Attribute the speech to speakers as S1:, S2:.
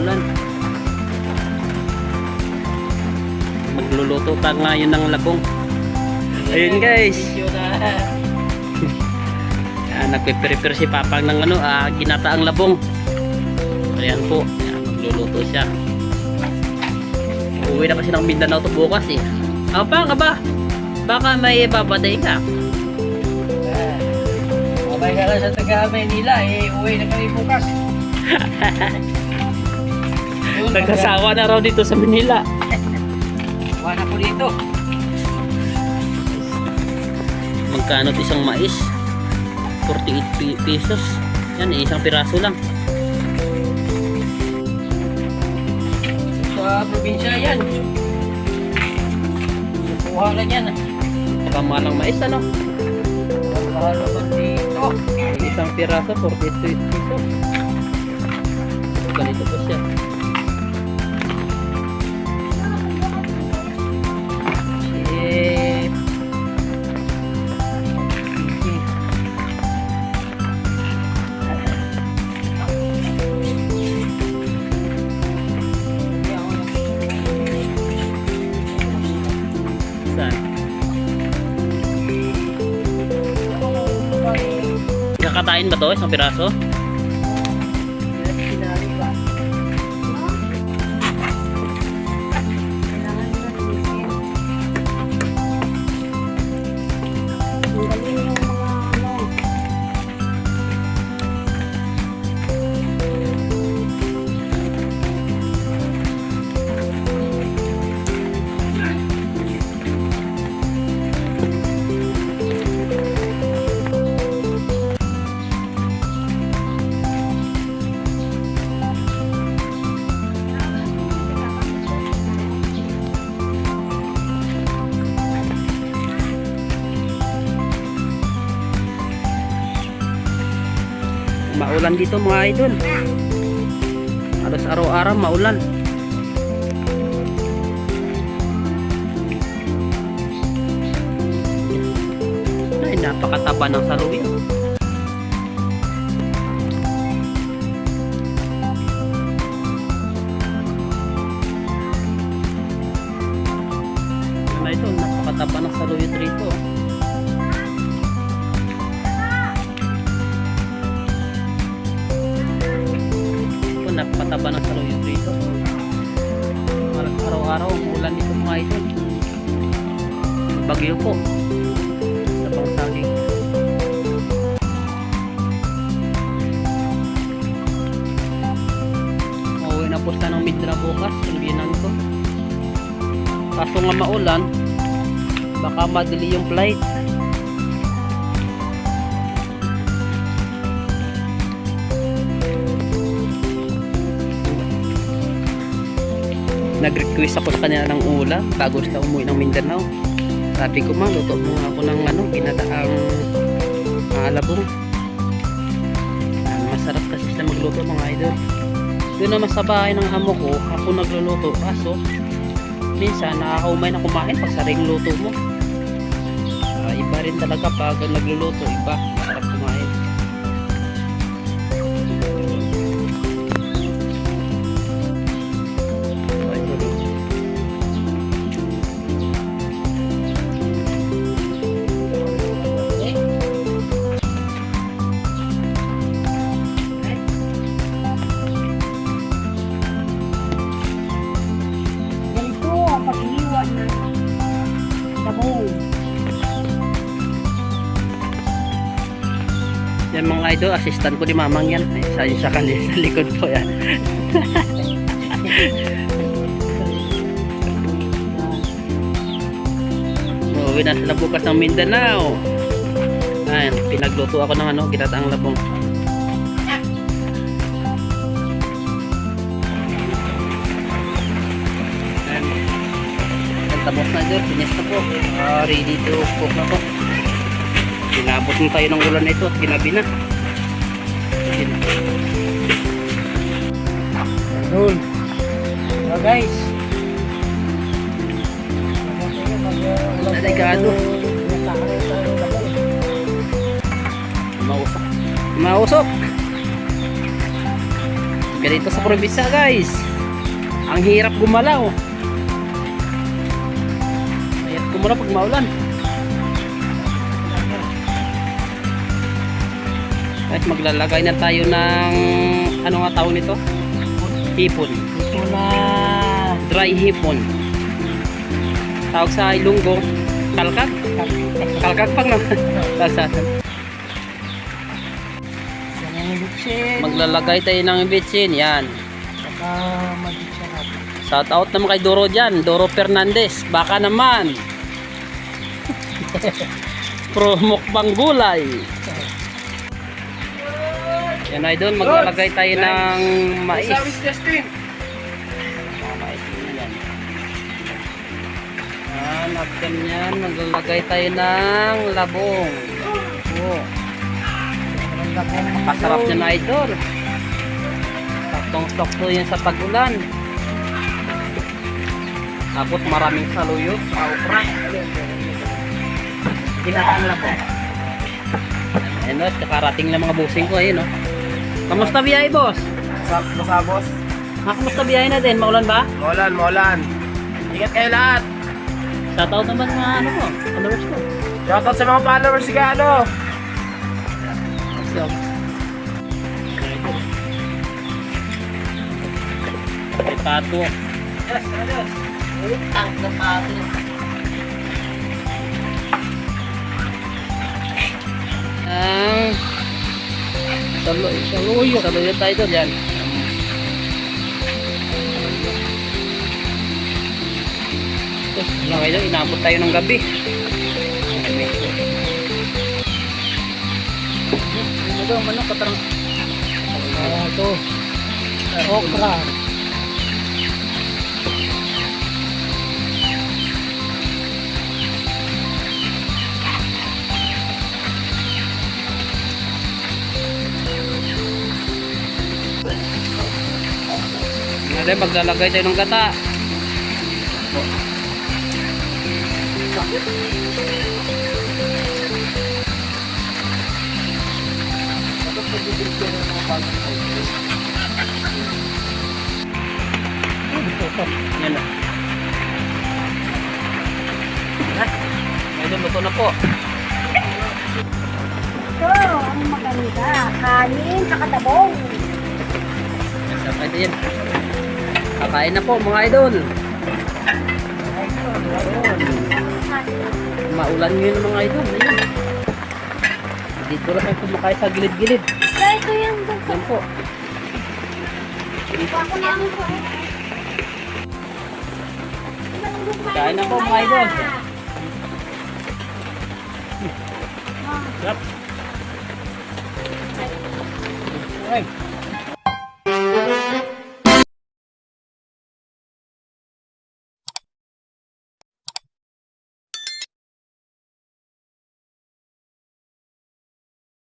S1: maulan. Magluluto ta ngayon ng labong. Ayun guys. Nagpe-prepare si Papang ng ginataang labong. Ayan po. Ayan, magluluto siya. Uwi na kasi ng Mindanao to bukas eh. Apa ka ba? Baka may babaday ka.
S2: Babay ka lang sa taga-Maynila uwi na kami bukas.
S1: Nagkasawa na raw dito sa Manila.
S2: Wala na po dito.
S1: Magkano isang mais? 48 pesos. Yan, isang piraso lang.
S2: Sa probinsya yan. Kuha ka yan.
S1: Kamalang mais ano?
S2: Mahal naman dito.
S1: Isang piraso 48 pesos. Ganito po siya. Kakatain ba to? Isang piraso? Maulan dito mga idol. Halos araw-araw maulan. Ay, napakataba ng saluyo. Ano ito? Napakataba ng saluyo rito. Napakataba ng saluyo dito. Araw-araw umulan dito mga idol. Bagyo po sa pangsaging. Uuwi na po sa ng Mindanao bukas. Silbinan ko. Kaso nga maulan, baka madali yung flight. Nag-request ako sa kanya ng ulam bago sila umuwi ng Mindanao. Sabi ko, luto mo nga ako ng ginataang labong. Masarap kasi sila magluto mga idol. Doon naman sa bahay ng amo ko, ako nagluluto. Kaso minsan nakakaumay na kumain pag saring luto mo. Iba rin talaga pag nagluluto, iba masarap kumain. Yan mga idol, assistant ko ni mamang yan. Ay, sa likod po yan. Uuwi na sila bukas ng Mindanao. Ayan, pinagluto ako ng ginataang labong. Ayan. Tapos na dyan, finish na po. Ready to cook na po. Pinabot na tayo ng ulan na ito at ginabi na.
S2: Ayun. So guys.
S1: Delikado. Mausok. Ganito sa probinsya guys. Ang hirap gumalaw. Hirap gumalaw pag maulan. Guys, maglalagay na tayo ng ano nga tawag nito? Hipon.
S2: Ito na.
S1: Dry hipon. Tawag sa Ilonggo, kalkag. Kalkag pang naman. Tasasan.
S2: Yan ang bitsin.
S1: Maglalagay tayo ng bitsin. Yan.
S2: Saka mag-bitsin natin.
S1: Shout out naman kay Doro dyan. Doro Fernandez. Baka naman. Pro mukbang gulay. Yan idol. Maglalagay tayo ng mais.
S2: Justin.
S1: Mais yan. Yan. After yan. Maglalagay tayo ng labong. Oh. Kasarap niya na idol. Saktong-sakto yan sa tag-ulan. Tapos maraming saluyot sa okra. Ginataan lang po. Ayun o, kakarating lang mga busing ko. Ayun o. Kamusta biyahe boss?
S2: Masa boss.
S1: Kamusta biyahe natin? Maulan ba?
S2: Maulan. Ingat kayo lahat.
S1: Shoutout naman mga ano ko, followers ko.
S2: Shoutout sa mga followers si Gano.
S1: So, may pato.
S2: Yes, adios.
S1: Ang na pato. Ang saluyo tayo doon yan. Lang ito, inabot tayo ng gabi. Ano daw, manok, katarang. Ito. Okra. Ngayon, maglalagay tayo ng gata. Yan na. Ngayon, luto na po.
S3: Ito, ang maganda. Kanin, saka tabong.
S1: Sabay din. Kakain na po mga idol. Maulan ngayon mga idol. Ayun. Dito lang kayo kumakain sa gilid-gilid.
S3: Kaya ito yung gusto.
S1: Yan po.
S3: Ako namin po.
S1: Kain na po mga idol. Sarap. Okay.